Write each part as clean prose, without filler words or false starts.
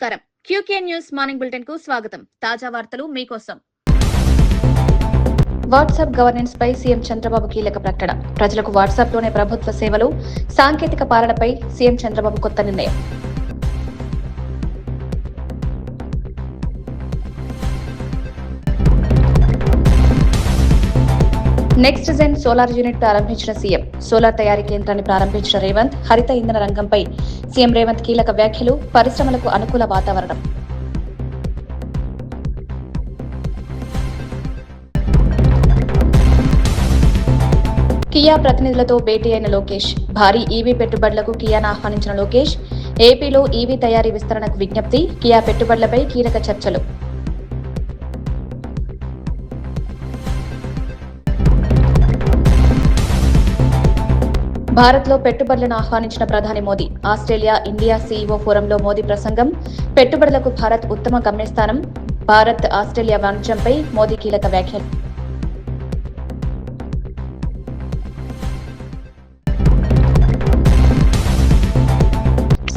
నమస్కారం. QK news morning bulletin కు స్వాగతం. తాజా వార్తలు మీకోసం. వాట్సాప్ గవర్నెన్స్ పై సీఎం చంద్రబాబు కీలక ప్రకటన. ప్రజలకు వాట్సాప్ లోనే ప్రభుత్వ సేవలు, సాంకేతిక పాలనపై సీఎం చంద్రబాబు కొత్త నిర్ణయం. నెక్స్ట్ జెన్ సోలార్ యూనిట్ ప్రారంభించిన సీఎం. సోలార్ తయారీ కేంద్రాన్ని ప్రారంభించిన రేవంత్. హరిత ఇంధన రంగంపై సీఎం రేవంత్ కీలక వ్యాఖ్యలు. పరిశ్రమలకు అనుకూల వాతావరణం. కియా ప్రతినిధులతో భేటీ అయిన లోకేష్. భారీ ఈవీ పెట్టుబడులకు కియాను ఆహ్వానించిన లోకేష్. ఏపీలో ఈవీ తయారీ విస్తరణకు విజ్ఞప్తి. కియా పెట్టుబడులపై కీలక చర్చలు. భారత్లో పెట్టుబడులను ఆహ్వానించిన ప్రధాని మోదీ. ఆస్ట్రేలియా ఇండియా సీఈఓ ఫోరంలో మోదీ ప్రసంగం. పెట్టుబడులకు భారత్ ఉత్తమ గమ్యస్థానం. భారత్ ఆస్ట్రేలియా వాణిజ్యంపై మోదీ కీలక వ్యాఖ్యలు.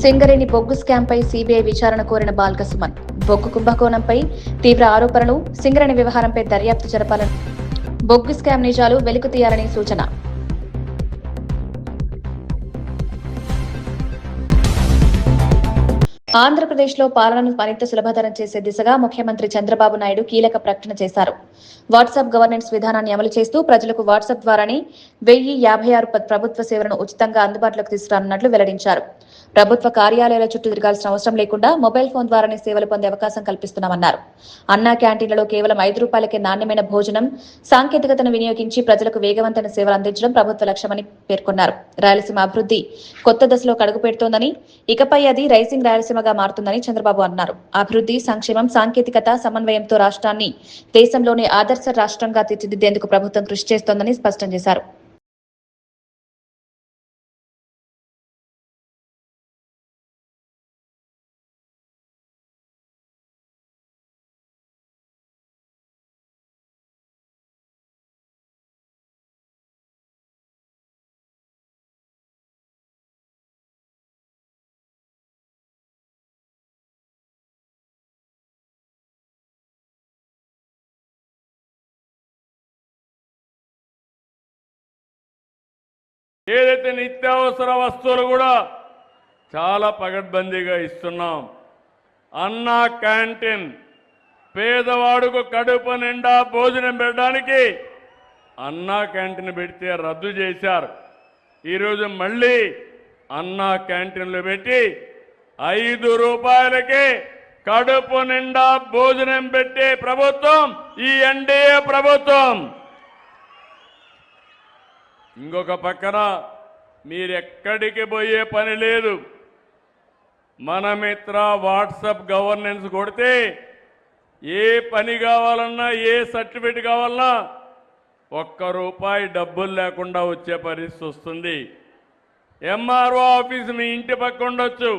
సింగరేణి బొగ్గు స్కామ్పై సీబీఐ విచారణ కోరిన బాల్క సుమన్. బొగ్గు కుంభకోణంపై తీవ్ర ఆరోపణలు. సింగరేణి వ్యవహారంపై దర్యాప్తు జరపాలని, బొగ్గు స్కామ్ నిజాలు వెలుగు తీయాలని సూచన. ఆంధ్రప్రదేశ్లో పాలనను మరింత సులభతరం చేసే దిశగా ముఖ్యమంత్రి చంద్రబాబు నాయుడు కీలక ప్రకటన చేశారు. వాట్సాప్ గవర్నెన్స్ విధానాన్ని అమలు చేస్తూ ప్రజలకు వాట్సాప్ ద్వారానే 1056 ప్రభుత్వ సేవలను ఉచితంగా అందుబాటులోకి తీసుకురానున్నట్లు వెల్లడించారు. ప్రభుత్వ కార్యాలయాల చుట్టూ తిరగాల్సిన అవసరం లేకుండా మొబైల్ ఫోన్ ద్వారానే సేవలు పొందే అవకాశం కల్పిస్తున్నామన్నారు. అన్నా క్యాంటీన్లలో కేవలం ₹5కే నాణ్యమైన భోజనం, సాంకేతికతను వినియోగించి ప్రజలకు వేగవంతమైన సేవలు అందించడం ప్రభుత్వ లక్ష్యమని పేర్కొన్నారు. రాయలసీమ అభివృద్ధి కొత్త దశలో అడుగుపెడుతోందని, ఇకపై అది రైజింగ్ రాయలసీమగా మారుతుందని చంద్రబాబు అన్నారు. అభివృద్ధి, సంక్షేమం, సాంకేతికత సమన్వయంతో రాష్ట్రాన్ని దేశంలోనే ఆదర్శ రాష్ట్రంగా తీర్చిదిద్దేందుకు ప్రభుత్వం కృషి చేస్తోందని స్పష్టం చేశారు. ఏదైతే నిత్యావసర వస్తువులు కూడా చాలా పగడ్బందీగా ఇస్తున్నాం. అన్నా క్యాంటీన్ పేదవాడుకు కడుపు నిండా భోజనం పెట్టడానికి అన్నా క్యాంటీన్ పెడితే రద్దు చేశారు. ఈరోజు మళ్ళీ అన్నా క్యాంటీన్లు పెట్టి ₹5కే కడుపు నిండా భోజనం పెట్టే ప్రభుత్వం ఈ ఎన్డీఏ ప్రభుత్వం. ఇంకొక పక్కన మీరెక్కడికి పోయే పని లేదు. మన మిత్ర వాట్సాప్ గవర్నెన్స్ కొడితే ఏ పని కావాలన్నా, ఏ సర్టిఫికేట్ కావాలన్నా ₹1 డబ్బులు లేకుండా వచ్చే పరిస్థితి వస్తుంది. ఎంఆర్ఓ ఆఫీస్ మీ ఇంటి పక్క ఉండొచ్చు,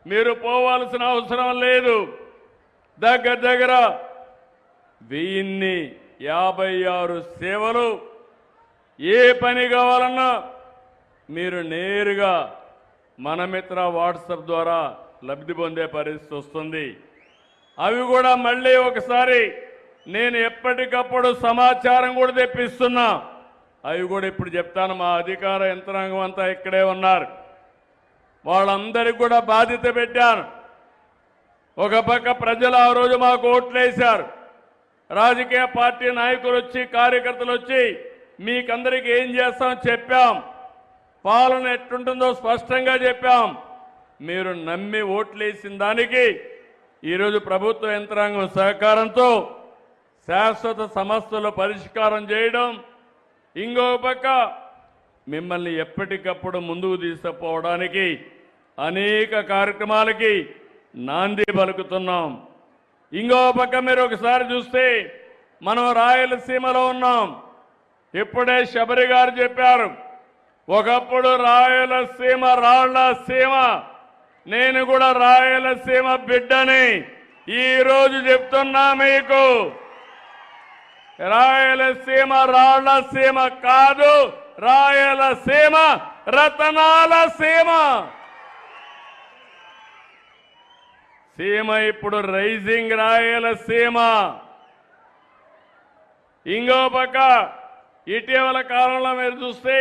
మీరు పోవాల్సిన అవసరం లేదు. దగ్గర 1056 సేవలు, ఏ పని కావాలన్నా మీరు నేరుగా మన మిత్ర వాట్సాప్ ద్వారా లబ్ధి పొందే పరిస్థితి వస్తుంది. అవి కూడా మళ్ళీ ఒకసారి నేను ఎప్పటికప్పుడు సమాచారం కూడా తెప్పిస్తున్నా. అవి కూడా ఇప్పుడు చెప్తాను. మా అధికార యంత్రాంగం అంతా ఇక్కడే ఉన్నారు. వాళ్ళందరికీ కూడా బాధ్యత పెట్టాను. ఒక పక్క ప్రజలు ఆ రోజు మాకు ఓట్లేశారు. రాజకీయ పార్టీ నాయకులు వచ్చి, కార్యకర్తలు వచ్చి మీకందరికీ ఏం చేస్తామో చెప్పాం. పాలన ఎట్టుంటుందో స్పష్టంగా చెప్పాం. మీరు నమ్మి ఓట్లేసిన దానికి ఈరోజు ప్రభుత్వ యంత్రాంగం సహకారంతో శాశ్వత సమస్యలు పరిష్కారం చేయడం, ఇంకో పక్క మిమ్మల్ని ఎప్పటికప్పుడు ముందుకు తీసుకుపోవడానికి అనేక కార్యక్రమాలకి నాంది పలుకుతున్నాం. ఇంకో పక్క మీరు ఒకసారి చూస్తే మనం రాయలసీమలో ఉన్నాం. ఇప్పుడే శబరి గారు చెప్పారు, ఒకప్పుడు రాయలసీమ రాళ్ల సీమ. నేను కూడా రాయలసీమ బిడ్డని ఈరోజు చెప్తున్నా మీకు. రాయలసీమ రాళ్ల సీమ కాదు, రాయలసీమ రతనాల సీమ. సీమ ఇప్పుడు రైజింగ్ రాయలసీమ. ఇంకో పక్క ఇటీవల కాలంలో మీరు చూస్తే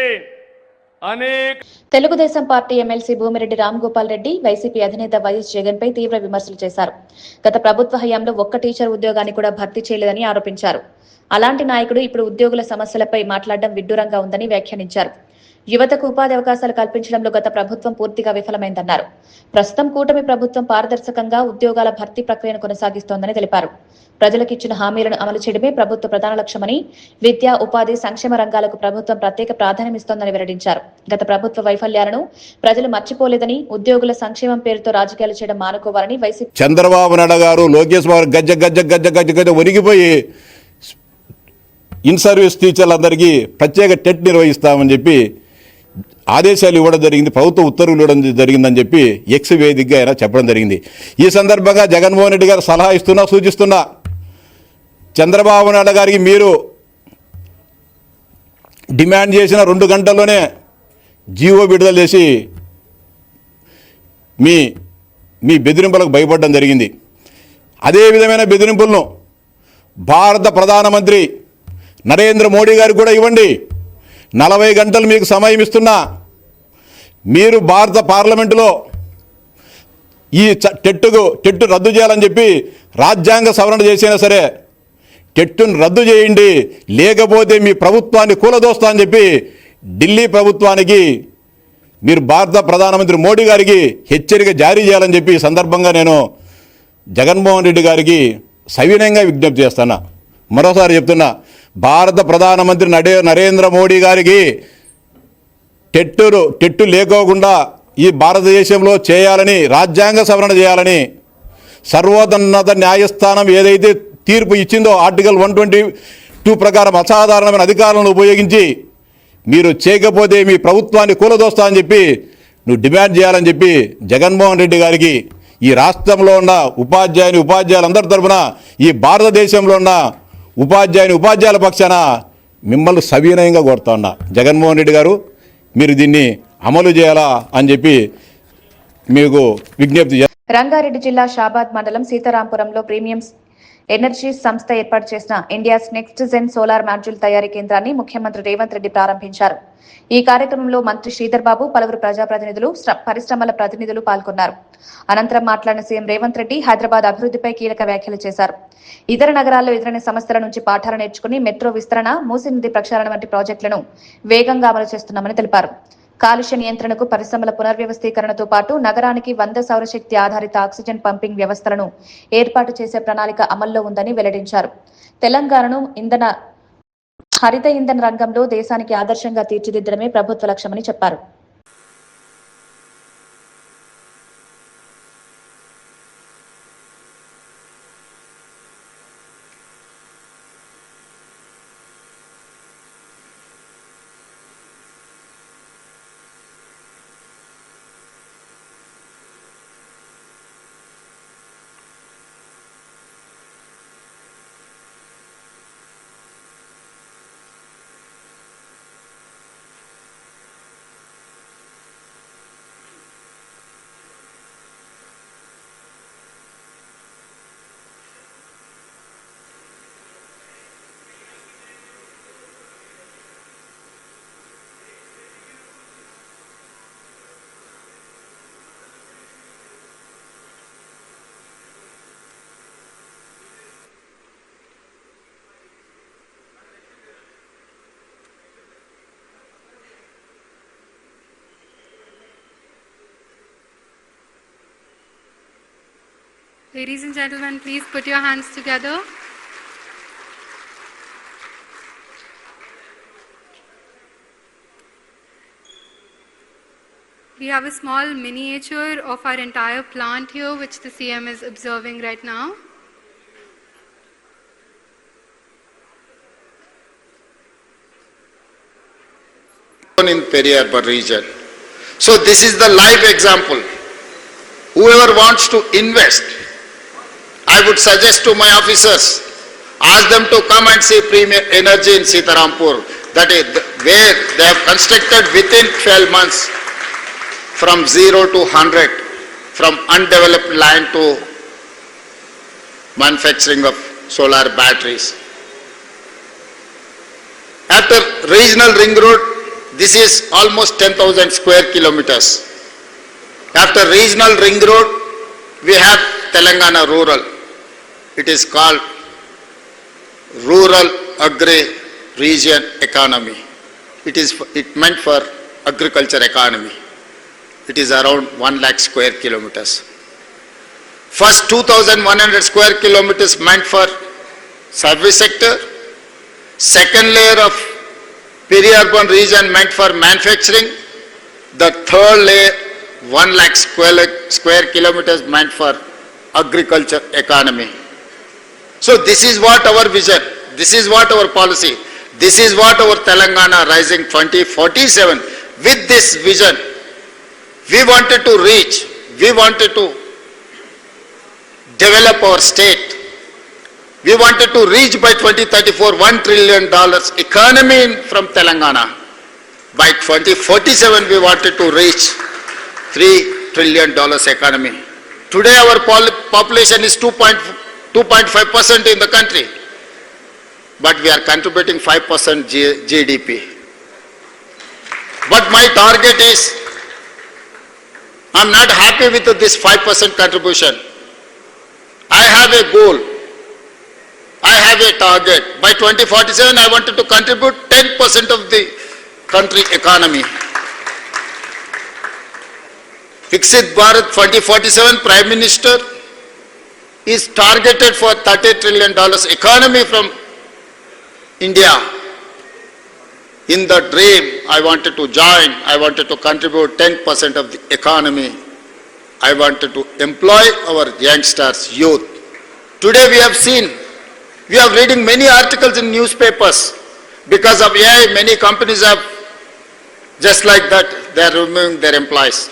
అనేక Telugu Desam party MLC Bhumireddy Ramgopal Reddy YCP అధినేత వైఎస్ జగన్ పై తీవ్ర విమర్శలు చేశారు. గత ప్రభుత్వ హయాంలో ఒక్క టీచర్ ఉద్యోగాన్ని కూడా భర్తీ చేయలేదని ఆరోపించారు. అలాంటి నాయకుడు ఇప్పుడు ఉద్యోగుల సమస్యలపై మాట్లాడడం విడ్డూరంగా ఉందని వ్యాఖ్యానించారు. యువతకు ఉపాధి అవకాశాలు కల్పించడంలో గత ప్రభుత్వం పూర్తిగా విఫలమైందన్నారు. ప్రస్తుతం కూటమి ప్రభుత్వం పారదర్శకంగా ఉద్యోగాల భర్తీ ప్రక్రియను కొనసాగిస్తోందని తెలిపారు. ప్రజలకు ఇచ్చిన హామీలను అమలు చేయడమే ప్రభుత్వ ప్రధాన లక్ష్యమని, విద్య, ఉపాధి, సంక్షేమ రంగాలకు ప్రభుత్వం ప్రత్యేక ప్రాధాన్యమిస్తోందని వెల్లడించారు. గత ప్రభుత్వ వైఫల్యాలను ప్రజలు మర్చిపోలేదని, ఉద్యోగుల సంక్షేమం పేరుతో రాజకీయాలు చేయడం మానుకోవాలని వైసీపీ చంద్రబాబు నాయుడు గారు, లోకేష్ బాబు గజ్జ గజ్జ గజ్జ గజ్జ గజ్జ ఒరిగిపోయి ఇన్ సర్వీస్ టీచర్లందరికీ ప్రత్యేక టెట్ నిర్వహిస్తామని చెప్పి ఆదేశాలు ఇవ్వడం జరిగింది, ప్రభుత్వ ఉత్తర్వులు ఇవ్వడం జరిగిందని చెప్పి ఎక్స్ వేదికగా ఆయన చెప్పడం జరిగింది. ఈ సందర్భంగా జగన్మోహన్ రెడ్డి గారు సలహా ఇస్తున్నా, సూచిస్తున్నా, చంద్రబాబు నాయుడు గారికి మీరు డిమాండ్ చేసిన 2 గంటల్లోనే జీవో విడుదల చేసి మీ బెదిరింపులకు భయపడడం జరిగింది. అదే విధమైన బెదిరింపులను భారత ప్రధానమంత్రి నరేంద్ర మోడీ గారికి కూడా ఇవ్వండి. 40 గంటలు మీకు సమయం ఇస్తున్నా, మీరు భారత పార్లమెంటులో ఈ టెట్టు రద్దు చేయాలని చెప్పి రాజ్యాంగ సవరణ చేసినా సరే టెట్టును రద్దు చేయండి, లేకపోతే మీ ప్రభుత్వాన్ని కూలదోస్తా అని చెప్పి ఢిల్లీ ప్రభుత్వానికి మీరు భారత ప్రధానమంత్రి మోడీ గారికి హెచ్చరిక జారీ చేయాలని చెప్పి ఈ సందర్భంగా నేను జగన్మోహన్ రెడ్డి గారికి సవినయంగా విజ్ఞప్తి చేస్తున్నా. మరోసారి చెప్తున్నా, భారత ప్రధానమంత్రి నరేంద్ర మోడీ గారికి టెట్టు లేకోకుండా ఈ భారతదేశంలో చేయాలని, రాజ్యాంగ సవరణ చేయాలని సర్వోన్నత న్యాయస్థానం ఏదైతే తీర్పు ఇచ్చిందో ఆర్టికల్ 122 ప్రకారం అసాధారణమైన అధికారాలను ఉపయోగించి మీరు చేయకపోతే మీ ప్రభుత్వాన్ని కూలదోస్తా అని చెప్పి నువ్వు డిమాండ్ చేయాలని చెప్పి జగన్మోహన్ రెడ్డి గారికి, ఈ రాష్ట్రంలో ఉన్న ఉపాధ్యాయులందరి తరఫున, ఈ భారతదేశంలో ఉన్న ఉపాధ్యాయుల పక్షాన మిమ్మల్ని సవినయంగా కోరుతా ఉన్నా. జగన్మోహన్ రెడ్డి గారు, మీరు దీన్ని అమలు చేయాలా అని చెప్పి మీకు విజ్ఞప్తి. రంగారెడ్డి జిల్లా షాబాద్ మండలం సీతారాంపురంలో ప్రీమియం ఎనర్జీ సంస్థ ఏర్పాటు చేసిన India's next gen solar module తయారీ కేంద్రాన్ని ముఖ్యమంత్రి రేవంత్ రెడ్డి ప్రారంభించారు. ఈ కార్యక్రమంలో మంత్రి శ్రీధర్ బాబు, పలువురు ప్రజాప్రతినిధులు, పరిశ్రమల ప్రతినిధులు పాల్గొన్నారు. అనంతరం మాట్లాడిన సీఎం రేవంత్ రెడ్డి హైదరాబాద్ అభివృద్ధిపై కీలక వ్యాఖ్యలు చేశారు. ఇతర నగరాల్లో ఎదురైన సమస్యల నుంచి పాఠాలు నేర్చుకుని మెట్రో విస్తరణ, మూసీ నది ప్రక్షాళన వంటి ప్రాజెక్టులను వేగంగా అమలు చేస్తున్నామని తెలిపారు. కాలుష్య నియంత్రణకు పరిశ్రమల పునర్వ్యవస్థీకరణతో పాటు నగరానికి 100 సౌరశక్తి ఆధారిత ఆక్సిజన్ పంపింగ్ వ్యవస్థలను ఏర్పాటు చేసే ప్రణాళిక అమల్లో ఉందని వెల్లడించారు. తెలంగాణను హరిత ఇంధన రంగంలో దేశానికి ఆదర్శంగా తీర్చిదిద్దడమే ప్రభుత్వ లక్ష్యమని చెప్పారు. Ladies and gentlemen, please put your hands together. We have a small miniature of our entire plant here, which the CM is observing right now. In Periyar region. So this is the live example. Whoever wants to invest, I would suggest to my officers, ask them to come and see Premier Energy in Sitarampur, that is where they have constructed within 12 months from 0 to 100, from undeveloped land to manufacturing of solar batteries. After regional ring road, this is almost 10,000 square kilometers. After regional ring road, we have Telangana rural. It is called Rural Agri Region Economy. It meant for agriculture economy. It is around 1 lakh square kilometers. First 2,100 square kilometers meant for service sector. Second layer of peri-urban region meant for manufacturing. The third layer, 1 lakh square kilometers meant for agriculture economy. So this is what our vision, this is what our policy, this is what our Telangana Rising 2047. With this vision, we wanted to reach, we wanted to develop our state. We wanted to reach by 2034 $1 trillion economy from Telangana. By 2047 we wanted to reach $3 trillion economy. Today our population is 2.5% in the country, but we are contributing 5% GDP. But my target is, I'm not happy with this 5% contribution. I have a goal. I have a target. By 2047, I wanted to contribute 10% of the country economy. Viksit Bharat 2047 Prime Minister is targeted for $30 trillion economy from India. In the dream, I wanted to join, I wanted to contribute 10% of the economy. I wanted to employ our youngsters, youth. Today we have seen, we are reading many articles in newspapers. Because of AI, many companies have, just like that, they are removing their employees.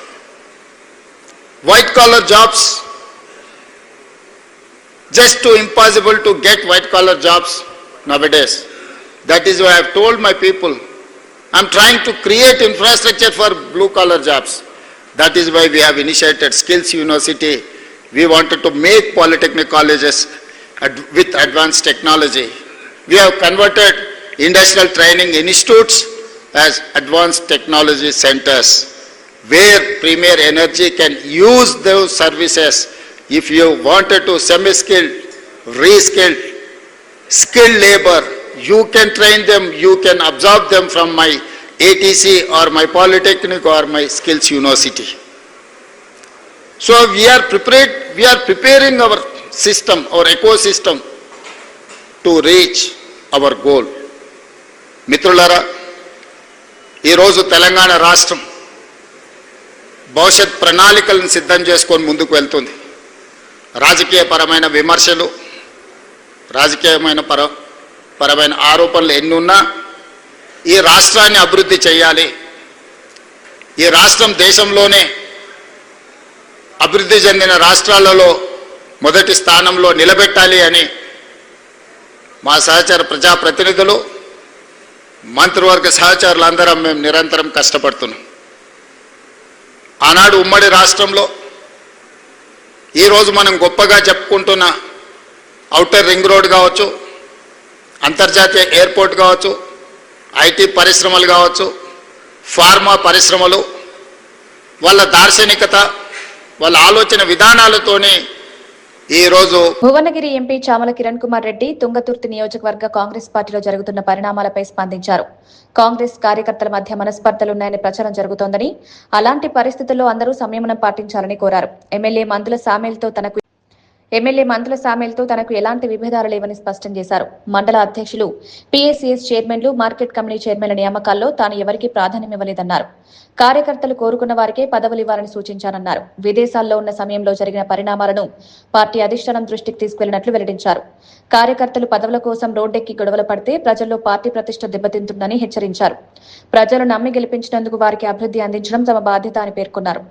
White collar jobs, just too impossible to get white collar jobs nowadays. That is why I have told my people, I am trying to create infrastructure for blue collar jobs. That is why we have initiated Skills University. We wanted to make polytechnic colleges with advanced technology. We have converted industrial training institutes as advanced technology centers, where Premier Energy can use those services. If you wanted to semi-skilled, re-skilled, skilled labor, you can train them, you can absorb them from my ATC or my polytechnic or my Skills University. So we are preparing our system, our ecosystem to reach our goal. మిత్రులారా, ఈరోజు తెలంగాణ రాష్ట్రం భవిష్యత్ ప్రణాళికలను సిద్ధం చేసుకొని ముందుకు వెళ్తుంది. రాజకీయపరమైన విమర్శలు, పరమైన ఆరోపణలు ఎన్నున్నా ఈ రాష్ట్రాన్ని అభివృద్ధి చేయాలి, ఈ రాష్ట్రం దేశంలోనే అభివృద్ధి చెందిన రాష్ట్రాలలో మొదటి స్థానంలో నిలబెట్టాలి అని మా సహచర ప్రజాప్రతినిధులు, మంత్రివర్గ సహచరులందరం మేము నిరంతరం కష్టపడుతున్నాం. ఆనాడు ఉమ్మడి రాష్ట్రంలో ఈరోజు మనం గొప్పగా చెప్పుకుంటున్న ఔటర్ రింగ్ రోడ్ కావచ్చు, అంతర్జాతీయ ఎయిర్పోర్ట్ కావచ్చు, ఐటీ పరిశ్రమలు కావచ్చు, ఫార్మా పరిశ్రమలు, వాళ్ళ దార్శనికత, వాళ్ళ ఆలోచన విధానాలతోనే ఈరోజు భువనగిరి ఎంపీ చామల కిరణ్ కుమార్ రెడ్డి తుంగతుర్తి నియోజకవర్గ కాంగ్రెస్ పార్టీలో జరుగుతున్న పరిణామాలపై స్పందించారు. కాంగ్రెస్ కార్యకర్తల మధ్య మనస్పర్ధలున్నాయని ప్రచారం జరుగుతోందని, అలాంటి పరిస్థితుల్లో అందరూ సంయమనం పాటించాలని కోరారు. ఎమ్మెల్యే మందుల సామేల్తో తనకు ఎలాంటి విభేదాలు లేవని స్పష్టం చేశారు. మండల అధ్యక్షులు, పీఏసీఎస్ చైర్మన్లు, మార్కెట్ కమిటీ చైర్మన్ల నియామకాల్లో తాను ఎవరికీ ప్రాధాన్యమివ్వలేదన్నారు. కార్యకర్తలు కోరుకున్న వారికే పదవులు ఇవ్వాలని సూచించారన్నారు. విదేశాల్లో ఉన్న సమయంలో జరిగిన పరిణామాలను పార్టీ అధిష్టానం దృష్టికి తీసుకెళ్లినట్లు వెల్లడించారు. కార్యకర్తలు పదవుల కోసం రోడ్డెక్కి గొడవలు పడితే ప్రజల్లో పార్టీ ప్రతిష్ట దెబ్బతింటుందని హెచ్చరించారు. ప్రజలు నమ్మి గెలిపించినందుకు వారికి అభివృద్ధి అందించడం తమ బాధ్యత అని పేర్కొన్నారు.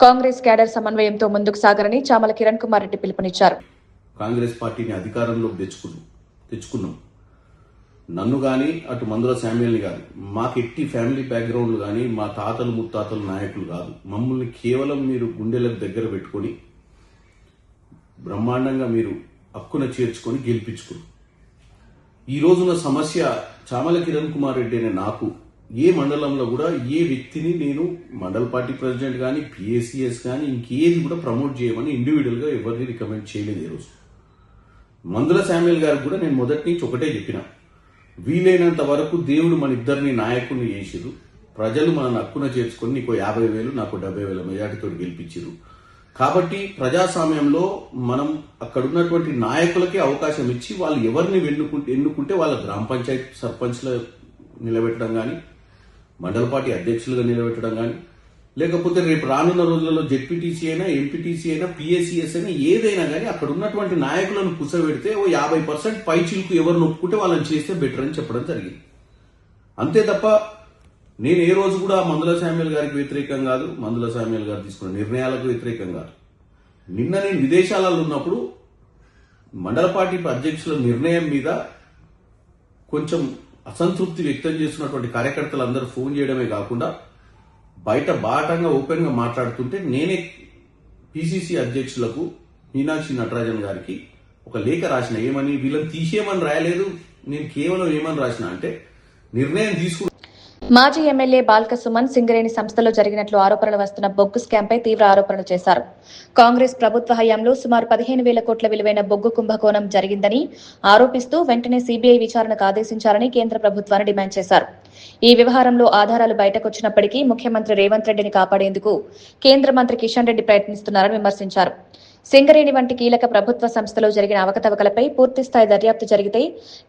కాంగ్రెస్ క్యాడర్ సమన్వయంతో ముందుకు సాగరని చామల కిరణ్ కుమార్ రెడ్డి పిలుపునిచ్చారు. కాంగ్రెస్ పార్టీని అధికారంలోకి తెచ్చుకున్నాం. నన్ను కానీ అటు మందుల శామ్యుల్ని కానీ, మాకు ఎట్టి ఫ్యామిలీ బ్యాక్గ్రౌండ్ కానీ, మా తాతలు ముత్తాతలు నాయకులు కాదు. మమ్మల్ని కేవలం మీరు గుండెలకు దగ్గర పెట్టుకొని బ్రహ్మాండంగా మీరు హక్కున చేర్చుకొని గెలిపించుకున్నాం. ఈ రోజున సమస్య చామల కిరణ్ కుమార్ రెడ్డి అనే నాకు ఏ మండలంలో కూడా ఏ వ్యక్తిని నేను మండల పార్టీ ప్రెసిడెంట్ కానీ పిఏసిఎస్ కానీ ఇంకేది కూడా ప్రమోట్ చేయమని ఇండివిజువల్ గా ఎవరిని రికమెండ్ చేయలేదు. ఈ రోజు మందుల శామ్యుల్ గారికి కూడా నేను మొదటి నుంచి ఒకటే చెప్పిన, వీలైనంత వరకు దేవుడు మన ఇద్దరిని నాయకుడిని చేసిరు, ప్రజలు మనల్ని హక్కున చేర్చుకొని నీకు 50,000 నాకు 70,000 మెజార్టీతో గెలిపించారు. కాబట్టి ప్రజాస్వామ్యంలో మనం అక్కడ ఉన్నటువంటి నాయకులకే అవకాశం ఇచ్చి వాళ్ళు ఎవరిని ఎన్నుకుంటే వాళ్ళ గ్రామ పంచాయతీ సర్పంచ్ల నిలబెట్టడం కానీ, మండల పార్టీ అధ్యక్షులుగా నిలబెట్టడం కానీ, లేకపోతే రేపు రానున్న రోజులలో జెడ్పీటీసీ అయినా ఎంపీటీసీ అయినా పిఎస్సిఎస్ అయినా ఏదైనా కానీ అక్కడ ఉన్నటువంటి నాయకులను కూర్చోబెడితే ఓ 50% పై చిలుకు ఎవరు నొప్పుకుంటే వాళ్ళని చేస్తే బెటర్ అని చెప్పడం జరిగింది. అంతే తప్ప నేను ఏ రోజు కూడా మందుల శామ్యుల్ గారికి వ్యతిరేకం కాదు, మందుల శామ్యుల్ గారు తీసుకున్న నిర్ణయాలకు వ్యతిరేకం కాదు. నిన్న నేను విదేశాలలో ఉన్నప్పుడు మండల పార్టీ అధ్యక్షుల నిర్ణయం మీద కొంచెం అసంతృప్తి వ్యక్తం చేస్తున్నటువంటి కార్యకర్తలు అందరూ ఫోన్ చేయడమే కాకుండా బయట బాటంగా ఓపెన్ గా మాట్లాడుతుంటే నేనే పిసిసి అధ్యక్షులకు మీనాక్షి నటరాజన్ గారికి ఒక లేఖ రాసిన. ఏమని? వీళ్ళని తీసేయమని రాయలేదు, నేను కేవలం ఏమని రాసిన అంటే నిర్ణయం తీసుకు. మాజీ ఎమ్మెల్యే బాల్క సుమన్ సింగరేణి సంస్థలో జరిగినట్లు ఆరోపణలు వస్తున్న బొగ్గు స్కామ్పై తీవ్ర ఆరోపణలు చేశారు. కాంగ్రెస్ ప్రభుత్వ హయాంలో సుమారు 15,000 కోట్ల విలువైన బొగ్గు కుంభకోణం జరిగిందని ఆరోపిస్తూ వెంటనే సీబీఐ విచారణకు ఆదేశించాలని కేంద్ర ప్రభుత్వాన్ని డిమాండ్ చేశారు. ఈ వ్యవహారంలో ఆధారాలు బయటకొచ్చినప్పటికీ ముఖ్యమంత్రి రేవంత్ రెడ్డిని కాపాడేందుకు కేంద్ర మంత్రి కిషన్ రెడ్డి ప్రయత్నిస్తున్నారని విమర్శించారు. సింగరేణి వంటి కీలక ప్రభుత్వ సంస్థలో జరిగిన అవకతవకలపై పూర్తిస్థాయి దర్యాప్తు జరిగితే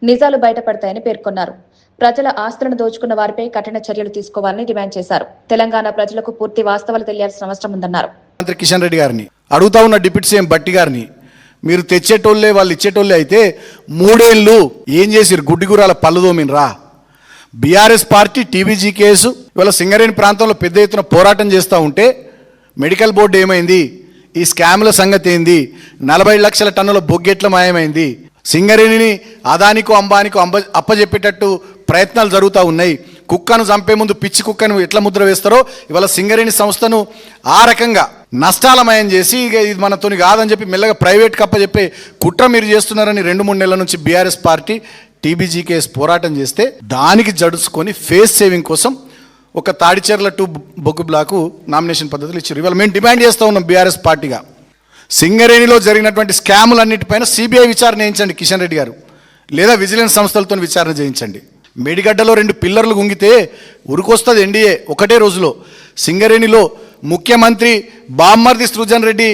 నిజాలు బయటపడతాయని పేర్కొన్నారు. ప్రజల ఆస్తులను దోచుకున్న వారిపై కఠిన చర్యలు తీసుకోవాలని డిమాండ్ చేశారు. తెలంగాణ ప్రజలకు పూర్తి వాస్తవాలు తెలియాల్సిన అవసరం ఉందన్నారు. మంత్రి కిషన్ రెడ్డి గారిని అడుగుతా ఉన్న డిప్యూటీ సీఎం బట్టి గారిని, మీరు తెచ్చేటోళ్లే వాళ్ళు ఇచ్చేటోళ్లే అయితే 3 ఏళ్లు ఏం చేసిరు? గుడ్డిగురాల పళ్ళు దోమినరా? బీఆర్ఎస్ పార్టీ టీబీజీ కేసు ఇవాళ సింగరేణి ప్రాంతంలో పెద్ద ఎత్తున పోరాటం చేస్తూ ఉంటే మెడికల్ బోర్డు ఏమైంది? ఈ స్కామ్ల సంగతి ఏంది? 40 లక్షల టన్నుల బొగ్గెట్ల మాయమైంది? సింగరేణిని అదానికో అంబానికో అప్పజెప్పేటట్టు ప్రయత్నాలు జరుగుతూ ఉన్నాయి. కుక్కను చంపే ముందు పిచ్చి కుక్కను ఎట్లా ముద్ర వేస్తారో ఇవాళ సింగరేణి సంస్థను ఆ రకంగా నష్టాలమయం చేసి ఇక ఇది మనతోని కాదని చెప్పి మెల్లగా ప్రైవేట్కి అప్పచెప్పే కుట్ర మీరు చేస్తున్నారని 2-3 నెలల నుంచి బీఆర్ఎస్ పార్టీ టీబీజీ కేసు పోరాటం చేస్తే దానికి జడుచుకొని ఫేస్ సేవింగ్ కోసం ఒక తాడిచెర్ల 2 బొగ్గు బ్లాకు నామినేషన్ పద్ధతులు ఇచ్చారు. ఇవాళ మేము డిమాండ్ చేస్తూ ఉన్నాం బీఆర్ఎస్ పార్టీగా, సింగరేణిలో జరిగినటువంటి స్కాములన్నిటిపైన సిబిఐ విచారణ చేయించండి కిషన్ రెడ్డి గారు, లేదా విజిలెన్స్ సంస్థలతో విచారణ చేయించండి. మేడిగడ్డలో 2 పిల్లర్లు గుంగితే ఉరికొస్తుంది ఎన్డీఏ ఒకటే రోజులో. సింగరేణిలో ముఖ్యమంత్రి బామ్మర్ది సృజన్ రెడ్డి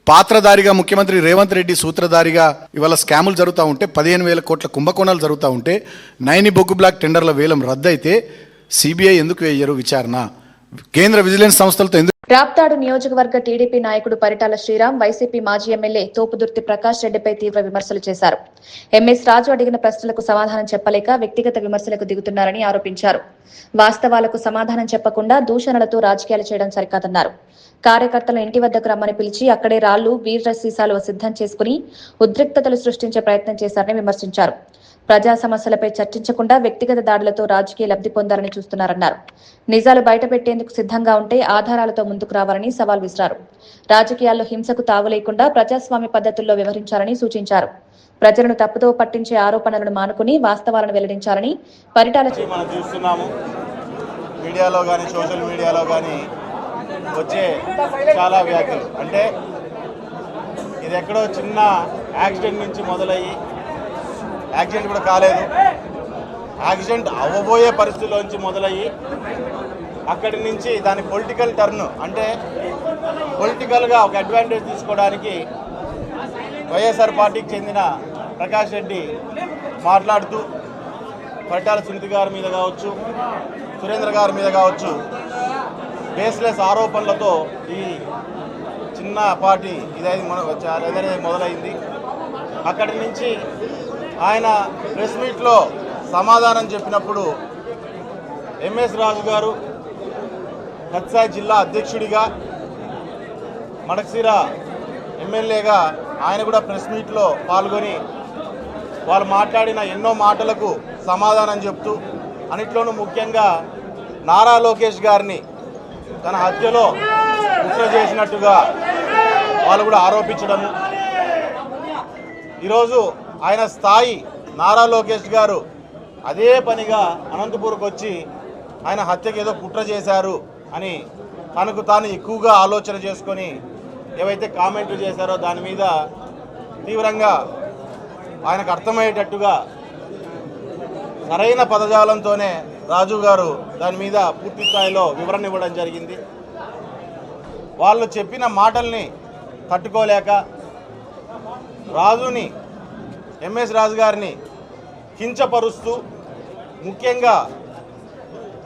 పాత్రధారిగా, ముఖ్యమంత్రి రేవంత్ రెడ్డి సూత్రధారిగా ఇవాళ స్కాములు జరుగుతూ ఉంటే 15,000 కోట్ల కుంభకోణాలు జరుగుతూ ఉంటే నైని బొగ్గు బ్లాక్ టెండర్ల వేలం రద్దయితే సిబిఐ ఎందుకు వేయరు విచారణ? కేంద్ర విజిలెన్స్ సంస్థలతో ఎందుకు? రాప్తాడు నియోజకవర్గ టీడీపీ నాయకుడు పరిటాల శ్రీరామ్ వైసీపీ మాజీ ఎమ్మెల్యే తోపుదుర్తి ప్రకాష్ రెడ్డిపై తీవ్ర విమర్శలు చేశారు. ఎంఎస్ రాజు అడిగిన ప్రశ్నలకు సమాధానం చెప్పలేక వ్యక్తిగత విమర్శలకు దిగుతున్నారని ఆరోపించారు. వాస్తవాలకు సమాధానం చెప్పకుండా దూషణలతో రాజకీయాలు చేయడం సరికాదన్నారు. కార్యకర్తలను ఇంటి వద్దకు రమ్మని పిలిచి అక్కడే రాళ్లు, వీర్ర సీసాలు సిద్ధం చేసుకుని ఉద్రిక్తతలు సృష్టించే ప్రయత్నం చేశారని విమర్శించారు. ప్రజా సమస్యలపై చర్చించకుండా వ్యక్తిగత దాడులతో రాజకీయ లబ్ధి పొందాలని చూస్తున్నారన్నారు. నిజాలు బయటపెట్టేందుకు సిద్ధంగా ఉంటే ఆధారాలతో ముందుకు రావాలని సవాల్ విసిరారు. రాజకీయాల్లో హింసకు తావు లేకుండా ప్రజాస్వామ్య పద్ధతుల్లో వ్యవహరించాలని సూచించారు. ప్రజలను తప్పుదో పట్టించే ఆరోపణలను మానుకుని వాస్తవాలను వెల్లడించాలని పరిటాల మనం చూస్తున్నాము. మీడియాలో కానీ సోషల్ మీడియాలో కానీ వచ్చే చాలా వ్యాఖ్యలు అంటే ఇది ఎక్కడో చిన్న యాక్సిడెంట్ నుంచి మొదలయ్యి, యాక్సిడెంట్ కూడా కాలేదు, యాక్సిడెంట్ అవ్వబోయే పరిస్థితుల్లోంచి మొదలయ్యి అక్కడి నుంచి దాని పొలిటికల్ టర్న్ అంటే పొలిటికల్గా ఒక అడ్వాంటేజ్ తీసుకోవడానికి వైఎస్ఆర్ పార్టీకి చెందిన ప్రకాష్ రెడ్డి మాట్లాడుతూ పరిటాల సునీత గారి మీద కావచ్చు, సురేంద్ర గారి మీద కావచ్చు బేస్లెస్ ఆరోపణలతో ఈ చిన్న పార్టీ ఇదైతే మొదలైంది. అక్కడి నుంచి ఆయన ప్రెస్ మీట్లో సమాధానం చెప్పినప్పుడు ఎంఎస్ రాజు గారు కత్సాయి జిల్లా అధ్యక్షుడిగా, మడకశిర ఎమ్మెల్యేగా ఆయన కూడా ప్రెస్ మీట్లో పాల్గొని వాళ్ళు మాట్లాడిన ఎన్నో మాటలకు సమాధానం చెప్తూ అన్నిట్లోనూ ముఖ్యంగా నారా లోకేష్ గారిని తన హత్యలో కుట్ర చేసినట్టుగా వాళ్ళు కూడా ఆరోపించడము, ఈరోజు ఆయన స్థాయి నారా లోకేష్ గారు అదే పనిగా అనంతపూర్కి వచ్చి ఆయన హత్యకి ఏదో కుట్ర చేశారు అని తనకు తాను ఎక్కువగా ఆలోచన చేసుకొని ఏవైతే కామెంట్లు చేశారో దాని మీద తీవ్రంగా ఆయనకు అర్థమయ్యేటట్టుగా సరైన పదజాలంతోనే రాజు గారు దాని మీద పూర్తి స్థాయిలో వివరణ ఇవ్వడం జరిగింది. వాళ్ళు చెప్పిన మాటల్ని తట్టుకోలేక రాజుని ఎంఎస్ రాజు గారిని కించపరుస్తూ, ముఖ్యంగా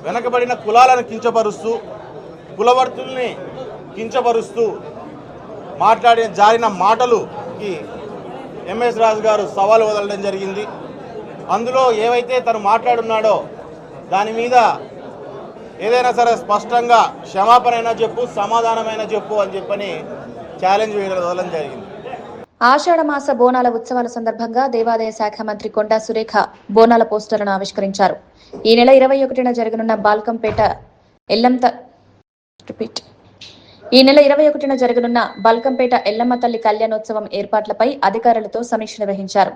వెనకబడిన కులాలను కించపరుస్తూ, కులవర్తుల్ని కించపరుస్తూ జారిన మాటలుకి ఎంఎస్ రాజు గారు సవాలు వదలడం జరిగింది. అందులో ఏవైతే తను మాట్లాడున్నాడో దాని మీద ఏదైనా సరే స్పష్టంగా క్షమాపణైనా చెప్పు, సమాధానమైనా చెప్పు అని చెప్పని ఛాలెంజ్ వదలడం జరిగింది. ఆషాఢమాస బోనాల ఉత్సవాల సందర్భంగా దేవాదాయ శాఖ మంత్రి కొండా సురేఖ బోనాల పోస్టర్లను ఆవిష్కరించారు. ఈ నెల 21న జరగనున్న బాల్కంపేట ఎల్లమ్మ తల్లి కళ్యాణోత్సవం ఏర్పాట్లపై అధికారులతో సమీక్ష నిర్వహించారు.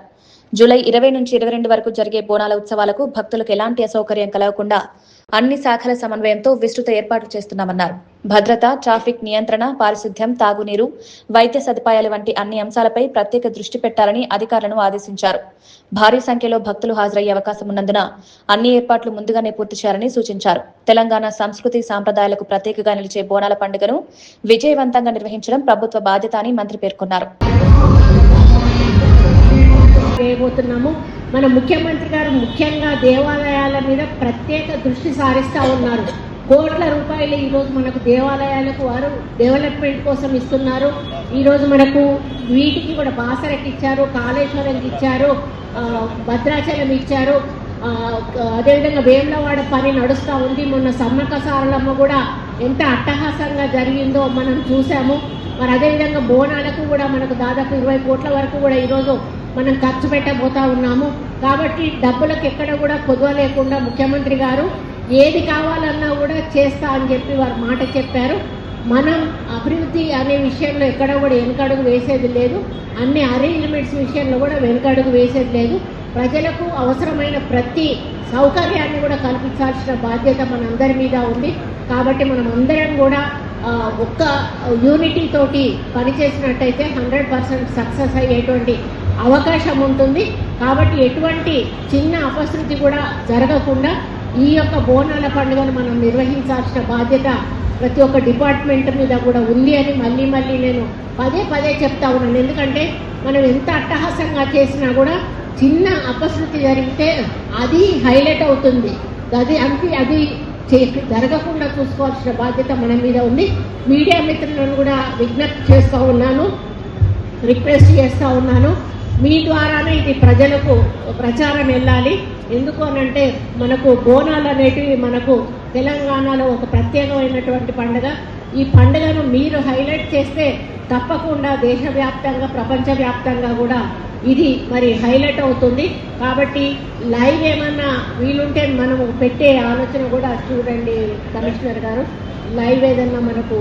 జూలై 20 నుంచి 22 వరకు జరిగే బోనాల ఉత్సవాలకు భక్తులకు ఎలాంటి అసౌకర్యం కలగకుండా అన్ని శాఖల సమన్వయంతో విస్తృత ఏర్పాట్లు చేస్తున్నామన్నారు. భద్రత, ట్రాఫిక్ నియంత్రణ, పారిశుద్ధ్యం, తాగునీరు, వైద్య సదుపాయాలు వంటి అన్ని అంశాలపై ప్రత్యేక దృష్టి పెట్టాలని అధికారులను ఆదేశించారు. భారీ సంఖ్యలో భక్తులు హాజరయ్యే అవకాశం ఉన్నందున అన్ని ఏర్పాట్లు ముందుగానే పూర్తి చేయాలని సూచించారు. తెలంగాణ సంస్కృతి సాంప్రదాయాలకు ప్రత్యేకగా నిలిచే బోనాల పండుగను విజయవంతంగా నిర్వహించడం ప్రభుత్వ బాధ్యత అని మంత్రి పేర్కొన్నారు. చేయబోతున్నాము. మన ముఖ్యమంత్రి గారు ముఖ్యంగా దేవాలయాల మీద ప్రత్యేక దృష్టి సారిస్తూ ఉన్నారు. కోట్ల రూపాయలు ఈరోజు మనకు దేవాలయాలకు వారు డెవలప్మెంట్ కోసం ఇస్తున్నారు. ఈరోజు మనకు వీటికి కూడా బాసరకి ఇచ్చారు, కాళేశ్వరంకి ఇచ్చారు, భద్రాచలం ఇచ్చారు. అదేవిధంగా వేములవాడ పని నడుస్తూ ఉంది. మొన్న సమ్మక్క సారలమ్మ కూడా ఎంత అట్టహాసంగా జరిగిందో మనం చూసాము. మరి అదేవిధంగా బోనాలకు కూడా మనకు దాదాపు 20 కోట్ల వరకు కూడా ఈరోజు మనం ఖర్చు పెట్టబోతా ఉన్నాము. కాబట్టి డబ్బులకు ఎక్కడ కూడా కొదవ లేకుండా ముఖ్యమంత్రి గారు ఏది కావాలన్నా కూడా చేస్తా అని చెప్పి వారు మాట చెప్పారు. మనం అభివృద్ధి అనే విషయంలో ఎక్కడ కూడా వెనుకడుగు వేసేది లేదు. అన్ని అరేంజ్మెంట్స్ విషయంలో కూడా వెనుకడుగు వేసేది లేదు. ప్రజలకు అవసరమైన ప్రతి సౌకర్యాన్ని కూడా కల్పించాల్సిన బాధ్యత మనందరి మీద ఉంది. కాబట్టి మనం అందరం కూడా ఒక్క యూనిటీ తోటి పనిచేసినట్టయితే 100% సక్సెస్ అయ్యేటువంటి అవకాశం ఉంటుంది. కాబట్టి ఎటువంటి చిన్న అపశృతి కూడా జరగకుండా ఈ యొక్క బోనాల పండుగను మనం నిర్వహించాల్సిన బాధ్యత ప్రతి ఒక్క డిపార్ట్మెంట్ మీద కూడా ఉంది అని మళ్ళీ నేను పదే చెప్తా ఉన్నాను. ఎందుకంటే మనం ఎంత అట్టహాసంగా చేసినా కూడా చిన్న అపశృతి జరిగితే అది హైలైట్ అవుతుంది. అది జరగకుండా చూసుకోవాల్సిన బాధ్యత మన మీద ఉంది. మీడియా మిత్రులను కూడా విజ్ఞప్తి చేస్తూ ఉన్నాను, రిక్వెస్ట్ చేస్తూ ఉన్నాను, మీ ద్వారానే ఇది ప్రజలకు ప్రచారం వెళ్ళాలి. ఎందుకు అనంటే మనకు బోనాలు అనేటివి మనకు తెలంగాణలో ఒక ప్రత్యేకమైనటువంటి పండుగ. ఈ పండుగను మీరు హైలైట్ చేస్తే తప్పకుండా దేశవ్యాప్తంగా, ప్రపంచవ్యాప్తంగా కూడా ఇది మరి హైలైట్ అవుతుంది. కాబట్టి లైవ్ ఏమన్నా వీలుంటే మనము పెట్టే ఆలోచన కూడా చూడండి కమిషనర్ గారు. లైవ్ ఏదన్నా మనకు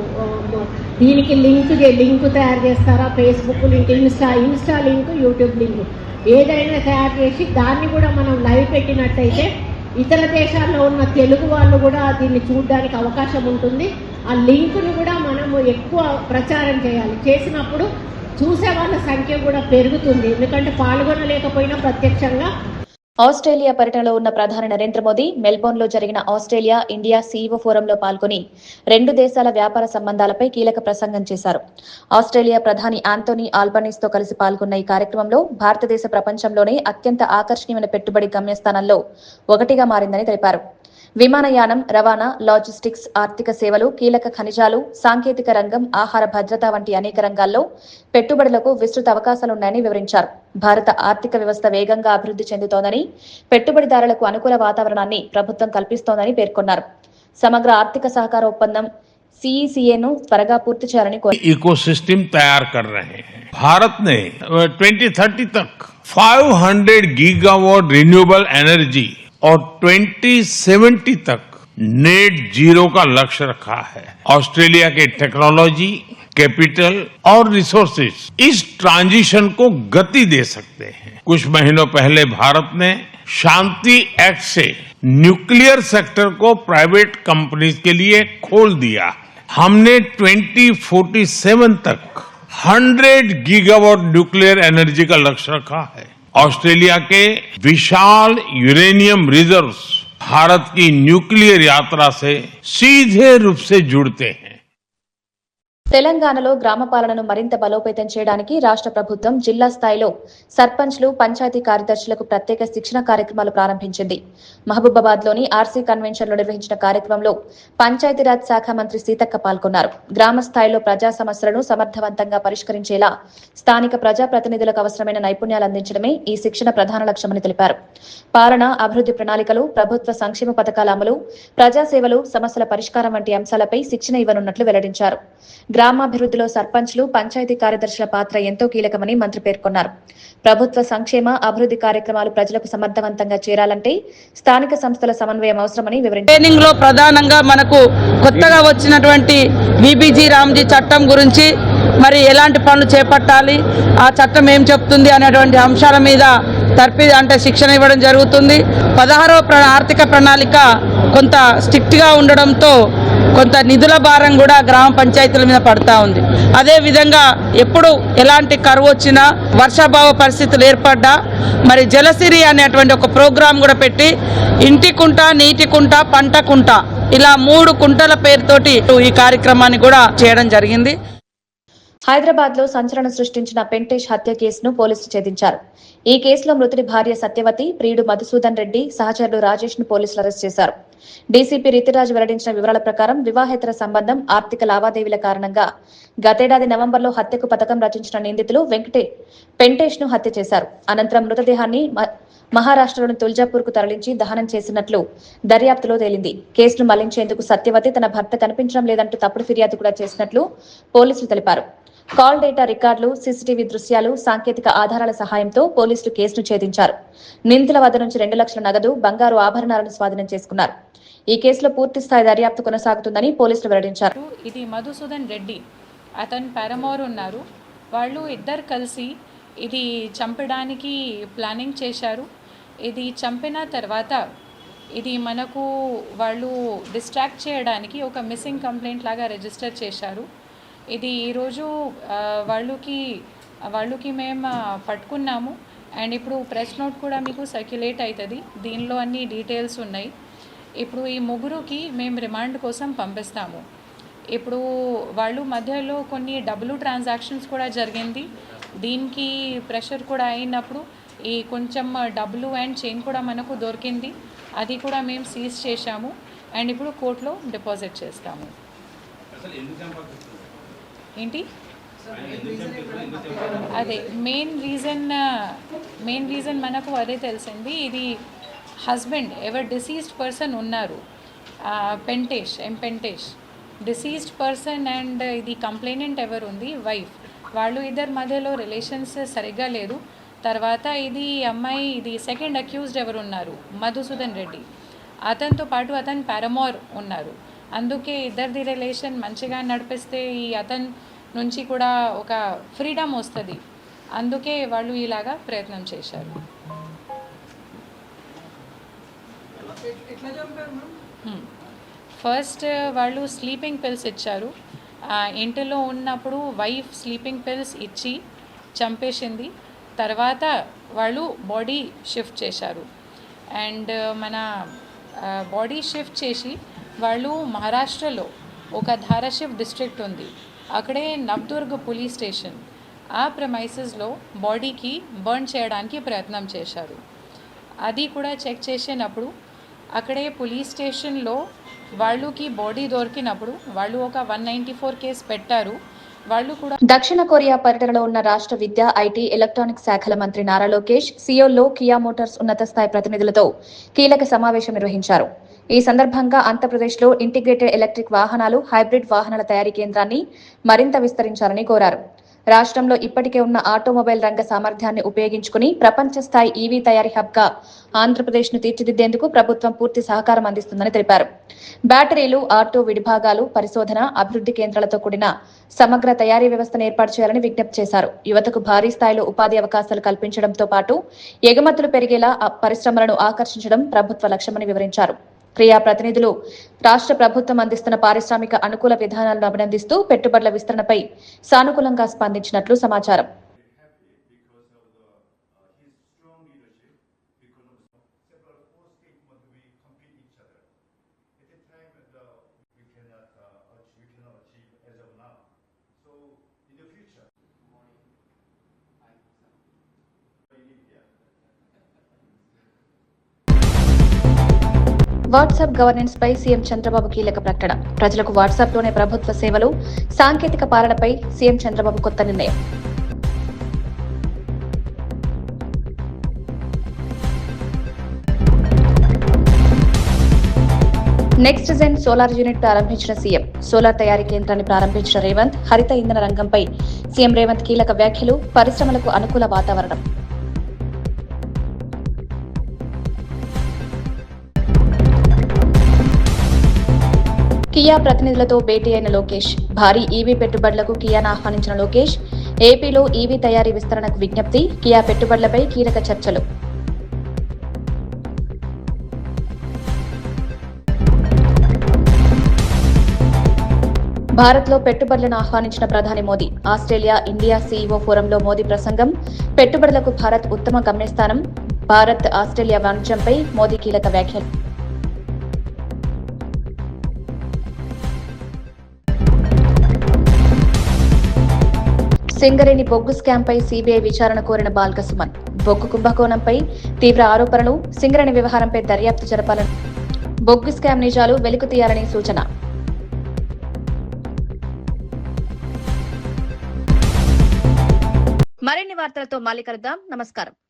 దీనికి లింక్ తయారు చేస్తారా? Facebook link, Insta link, YouTube link ఏదైనా తయారు చేసి దాన్ని కూడా మనం లైవ్ పెట్టినట్టయితే ఇతర దేశాల్లో ఉన్న తెలుగు వాళ్ళు కూడా దీన్ని చూడడానికి అవకాశం ఉంటుంది. ఆ లింకును కూడా మనము ఎక్కువ ప్రచారం చేయాలి. చేసినప్పుడు చూసే వాళ్ళ సంఖ్య కూడా పెరుగుతుంది. ఎందుకంటే పాల్గొనలేకపోయినా ప్రత్యక్షంగా. ఆస్ట్రేలియా పర్యటనలో ఉన్న ప్రధాని నరేంద్ర మోదీ మెల్బోర్న్లో జరిగిన ఆస్ట్రేలియా ఇండియా సీఈఓ ఫోరంలో పాల్గొని 2 దేశాల వ్యాపార సంబంధాలపై కీలక ప్రసంగం చేశారు. ఆస్ట్రేలియా ప్రధాని ఆంటోనీ ఆల్బనీస్తో కలిసి పాల్గొన్న ఈ కార్యక్రమంలో భారతదేశ ప్రపంచంలోనే అత్యంత ఆకర్షణీయమైన పెట్టుబడి గమ్యస్థానంలో ఒకటిగా మారిందని తెలిపారు. విమానయానం, రవాణా, లాజిస్టిక్స్, ఆర్థిక సేవలు, కీలక ఖనిజాలు, సాంకేతిక రంగం, ఆహార భద్రత వంటి అనేక రంగాల్లో పెట్టుబడులకు విస్తృత అవకాశాలున్నాయని వివరించారు. భారత ఆర్థిక వ్యవస్థ వేగంగా అభివృద్ధి చెందుతోందని, పెట్టుబడిదారులకు అనుకూల వాతావరణాన్ని ప్రభుత్వం కల్పిస్తోందని పేర్కొన్నారు. సమగ్ర ఆర్థిక సహకార ఒప్పందం सीईसीए त्वरगा पूर्ति చేయాలని इकोसिस्टम तैयार कर रहे हैं. भारत ने 2030 तक 500 गीगावाट रिन्यूएबल एनर्जी और 2070 तक नेट जीरो का लक्ष्य रखा है. ऑस्ट्रेलिया के टेक्नोलॉजी, कैपिटल और रिसोर्सेज इस ट्रांजिशन को गति दे सकते हैं। कुछ महीनों पहले भारत ने शांति एक्ट से न्यूक्लियर सेक्टर को प्राइवेट कंपनीज के लिए खोल दिया। हमने 2047 तक 100 गीगावाट न्यूक्लियर एनर्जी का लक्ष्य रखा है। ऑस्ट्रेलिया के विशाल यूरेनियम रिजर्व्स भारत की न्यूक्लियर यात्रा से सीधे रूप से जुड़ते हैं। తెలంగాణలో గ్రామ పాలనను మరింత బలోపేతం చేయడానికి రాష్ట్ర ప్రభుత్వం జిల్లా స్థాయిలో సర్పంచ్లు, పంచాయతీ కార్యదర్శులకు ప్రత్యేక శిక్షణ కార్యక్రమాలు ప్రారంభించింది. మహబూబాబాద్లోని ఆర్సీ కన్వెన్షన్లో నిర్వహించిన కార్యక్రమంలో పంచాయతీరాజ్ శాఖ మంత్రి సీతక్క పాల్గొన్నారు. గ్రామ స్థాయిలో ప్రజా సమస్యలను సమర్థవంతంగా పరిష్కరించేలా స్థానిక ప్రజాప్రతినిధులకు అవసరమైన నైపుణ్యాలు అందించడమే ఈ శిక్షణ ప్రధాన లక్ష్యమని తెలిపారు. పాలన, అభివృద్ధి ప్రణాళికలు, ప్రభుత్వ సంక్షేమ పథకాల అమలు, ప్రజాసేవలు, సమస్యల పరిష్కారం వంటి అంశాలపై శిక్షణ ఇవ్వనున్నట్లు వెల్లడించారు. గ్రామాభివృద్ధిలో సర్పంచ్లు, పంచాయతీ కార్యదర్శుల పాత్ర ఎంతో కీలకమని మంత్రి పేర్కొన్నారు. ప్రభుత్వ సంక్షేమ, అభివృద్ధి కార్యక్రమాలు ప్రజలకు సమర్థవంతంగా చేరాలంటే స్థానిక సంస్థల సమన్వయం అవసరమని వివరించారు. ట్రైనింగ్ లో ప్రధానంగా మనకు కొత్తగా వచ్చినటువంటి విబిజి రామ్జీ చట్టం గురించి మరి ఎలాంటి పనులు చేపట్టాలి, ఆ చట్టం ఏం చెప్తుంది అనేటువంటి అంశాల మీద శిక్షణ ఇవ్వడం జరుగుతుంది. 16వ ఆర్థిక ప్రణాళిక కొంత స్ట్రిక్ట్ గా ఉండడంతో కొంత నిధుల భారం కూడా గ్రామ పంచాయతీల మీద పడతా ఉంది. అదే విధంగా ఎప్పుడు ఎలాంటి కరువు వచ్చినా, వర్షాభావ పరిస్థితులు ఏర్పడ్డా మరి జలసిరి అనేటువంటి ఒక ప్రోగ్రాం కూడా పెట్టి ఇంటి కుంట, నీటి కుంట, పంట కుంట ఇలా 3 కుంటల పేరుతోటి ఈ కార్యక్రమాన్ని కూడా చేయడం జరిగింది. హైదరాబాద్ లో సంచలనం సృష్టించిన పెంటేష్ హత్య కేసును పోలీసులు ఛేదించారు. ఈ కేసులో మృతుడి భార్య సత్యవతి, ప్రియుడు మధుసూదన్ రెడ్డి, సహచరుడు రాజేష్ ను పోలీసులు అరెస్ట్ చేశారు. డీసీపీ రితిరాజ్ వెల్లడించిన వివరాల ప్రకారం వివాహేతర సంబంధం, ఆర్థిక లావాదేవీల కారణంగా గతేడాది నవంబర్లో హత్యకు పథకం రచించిన నిందితులు పెంటేష్ ను హత్య చేశారు. అనంతరం మృతదేహాన్ని మహారాష్ట్రలోని తుల్జాపూర్ కు తరలించి దహనం చేసినట్లు దర్యాప్తులో తేలింది. కేసును మళ్లించేందుకు సత్యవతి తన భర్త కనిపించడం లేదంటూ తప్పుడు ఫిర్యాదు కూడా చేసినట్లు పోలీసులు తెలిపారు. కాల్ డేటా రికార్డులు, సీసీటీవీ దృశ్యాలు, సాంకేతిక ఆధారాల సహాయంతో పోలీసులు కేసును ఛేదించారు. నిందితుల వద్ద నుంచి 2 లక్షల నగదు, బంగారు ఆభరణాలను స్వాధీనం చేసుకున్నారు. ఈ కేసులో పూర్తి స్థాయి దర్యాప్తు కొనసాగుతుందని పోలీసులు వెల్లడించారు. ఇది మధుసూదన్ రెడ్డి, అతను పారమోర్ ఉన్నారు. వాళ్ళు ఇద్దరు కలిసి ఇది చంపడానికి ప్లానింగ్ చేశారు. ఇది చంపిన తర్వాత ఇది మనకు వాళ్ళు డిస్ట్రాక్ట్ చేయడానికి ఒక మిస్సింగ్ కంప్లైంట్ లాగా రిజిస్టర్ చేశారు. ఇది ఈరోజు వాళ్ళకి మేము పట్టుకున్నాము. అండ్ ఇప్పుడు ప్రెస్ నోట్ కూడా మీకు సర్క్యులేట్ అవుతుంది. దీనిలో అన్ని డీటెయిల్స్ ఉన్నాయి. ఇప్పుడు ఈ ముగ్గురుకి మేము రిమాండ్ కోసం పంపిస్తాము. ఇప్పుడు వాళ్ళు మధ్యలో కొన్ని డబ్బులు ట్రాన్సాక్షన్స్ కూడా జరిగింది. దీనికి ప్రెషర్ కూడా అయినప్పుడు ఈ కొంచెం డబ్బులు అండ్ చైన్ కూడా మనకు దొరికింది. అది కూడా మేము సీజ్ చేశాము అండ్ ఇప్పుడు కోర్టులో డిపాజిట్ చేస్తాము. ఏంటి అదే మెయిన్ రీజన్ మనకు అదే తెలిసింది. ఇది హస్బెండ్ ఎవరు డిసీజ్డ్ పర్సన్ ఉన్నారు, పెంటేష్ డిసీజ్డ్ పర్సన్ అండ్ ఇది కంప్లైనెంట్ ఎవరు ఉంది, వైఫ్, వాళ్ళు ఇద్దరి మధ్యలో రిలేషన్స్ సరిగ్గా లేదు. తర్వాత ఇది అమ్మాయి, ఇది సెకండ్ అక్యూజ్డ్ ఎవరు ఉన్నారు, మధుసూదన్ రెడ్డి, అతనితో పాటు అతను పారమోర్ ఉన్నారు. అందుకే ఇద్దరిది రిలేషన్ మంచిగా నడిపిస్తే ఈ అతని నుంచి కూడా ఒక ఫ్రీడమ్ వస్తుంది. అందుకే వాళ్ళు ఇలాగా ప్రయత్నం చేశారు. ఫస్ట్ వాళ్ళు స్లీపింగ్ పిల్స్ ఇచ్చారు. ఇంటిలో ఉన్నప్పుడు వైఫ్ స్లీపింగ్ పిల్స్ ఇచ్చి చంపేసింది. తర్వాత వాళ్ళు బాడీ షిఫ్ట్ చేశారు. అండ్ మన బాడీ షిఫ్ట్ చేసి వాళ్ళు మహారాష్ట్రలో ఒక ధారాషివ్ డిస్ట్రిక్ట్ ఉంది, అక్కడే నవదుర్గ్ పోలీస్ స్టేషన్, ఆ ప్రెమైసెస్లో బాడీకి బర్న్ చేయడానికి ప్రయత్నం చేశారు. అది కూడా చెక్ చేసినప్పుడు అక్కడే పోలీస్ స్టేషన్లో వాళ్ళకి బాడీ దొరికినప్పుడు వాళ్ళు ఒక 194 కేసు పెట్టారు. వాళ్ళు కూడా దక్షిణ కొరియా పర్యటనలో ఉన్న రాష్ట్ర విద్య, ఐటీ, ఎలక్ట్రానిక్స్ శాఖల మంత్రి నారా లోకేష్ సియోల్లో కియా మోటార్స్ ఉన్నత స్థాయి ప్రతినిధులతో కీలక సమావేశం నిర్వహించారు. ఈ సందర్భంగా ఆంధ్రప్రదేశ్లో ఇంటిగ్రేటెడ్ ఎలక్ట్రిక్ వాహనాలు, హైబ్రిడ్ వాహనాల తయారీ కేంద్రాన్ని మరింత విస్తరించాలని కోరారు. రాష్ట్రంలో ఇప్పటికే ఉన్న ఆటోమొబైల్ రంగ సామర్థ్యాన్ని ఉపయోగించుకుని ప్రపంచ స్థాయి ఈవీ తయారీ హబ్గా ఆంధ్రప్రదేశ్ను తీర్చిదిద్దేందుకు ప్రభుత్వం పూర్తి సహకారం అందిస్తుందని తెలిపారు. బ్యాటరీలు, ఆటో విడిభాగాలు, పరిశోధన, అభివృద్ధి కేంద్రాలతో కూడిన సమగ్ర తయారీ వ్యవస్థను ఏర్పాటు చేయాలని విజ్ఞప్తి చేశారు. యువతకు భారీ స్థాయిలో ఉపాధి అవకాశాలు కల్పించడంతో పాటు ఎగుమతులు పెరిగేలా పరిశ్రమలను ఆకర్షించడం ప్రభుత్వ లక్ష్యమని వివరించారు. క్రియా ప్రతినిధులు రాష్ట్ర ప్రభుత్వం అందిస్తున్న పారిశ్రామిక అనుకూల విధానాలను అభినందిస్తూ పెట్టుబడుల విస్తరణపై సానుకూలంగా స్పందించినట్లు సమాచారం. వాట్సాప్ గవర్నెన్స్ పై సీఎం చంద్రబాబు కీలక ప్రకటన. ప్రజలకు వాట్సాప్లోనే ప్రభుత్వ సేవలు, సాంకేతిక పాలనపై సీఎం చంద్రబాబు కొత్త నిర్ణయం. నెక్స్ట్ జెన్ సోలార్ యూనిట్ ప్రారంభించిన సీఎం. సోలార్ తయారీ కేంద్రాన్ని ప్రారంభించిన రేవంత్. హరిత ఇంధన రంగంపై సీఎం రేవంత్ కీలక వ్యాఖ్యలు. పరిశ్రమలకు అనుకూల వాతావరణం. కియా ప్రతినిధులతో భేటీ అయిన లోకేష్. భారీ ఈవీ పెట్టుబడులకు కియాను ఆహ్వానించిన లోకేష్. ఏపీలో ఈవీ తయారీ విస్తరణకు విజ్ఞప్తి. కియా పెట్టుబడులపై కీలక చర్చలు. భారత్లో పెట్టుబడులను ఆహ్వానించిన ప్రధాని మోదీ. ఆస్ట్రేలియా, ఇండియా సీఈఓ ఫోరంలో మోదీ ప్రసంగం. పెట్టుబడులకు భారత్ ఉత్తమ గమ్యస్థానం. భారత్ ఆస్ట్రేలియా వాణిజ్యంపై మోదీ కీలక వ్యాఖ్యలు. సింగరేణి బొగ్గు స్కామ్పై సీబీఐ విచారణ కోరిన బాల్క సుమన్. బొగ్గు కుంభకోణంపై తీవ్ర ఆరోపణలు. సింగరేణి వ్యవహారంపై దర్యాప్తు జరపాలని, బొగ్గు స్కామ్ నిజాలు వెలుగు తీయాలని సూచన. మరిన్ని వార్తలతో మళ్ళీ కలుద్దాం. నమస్కారం.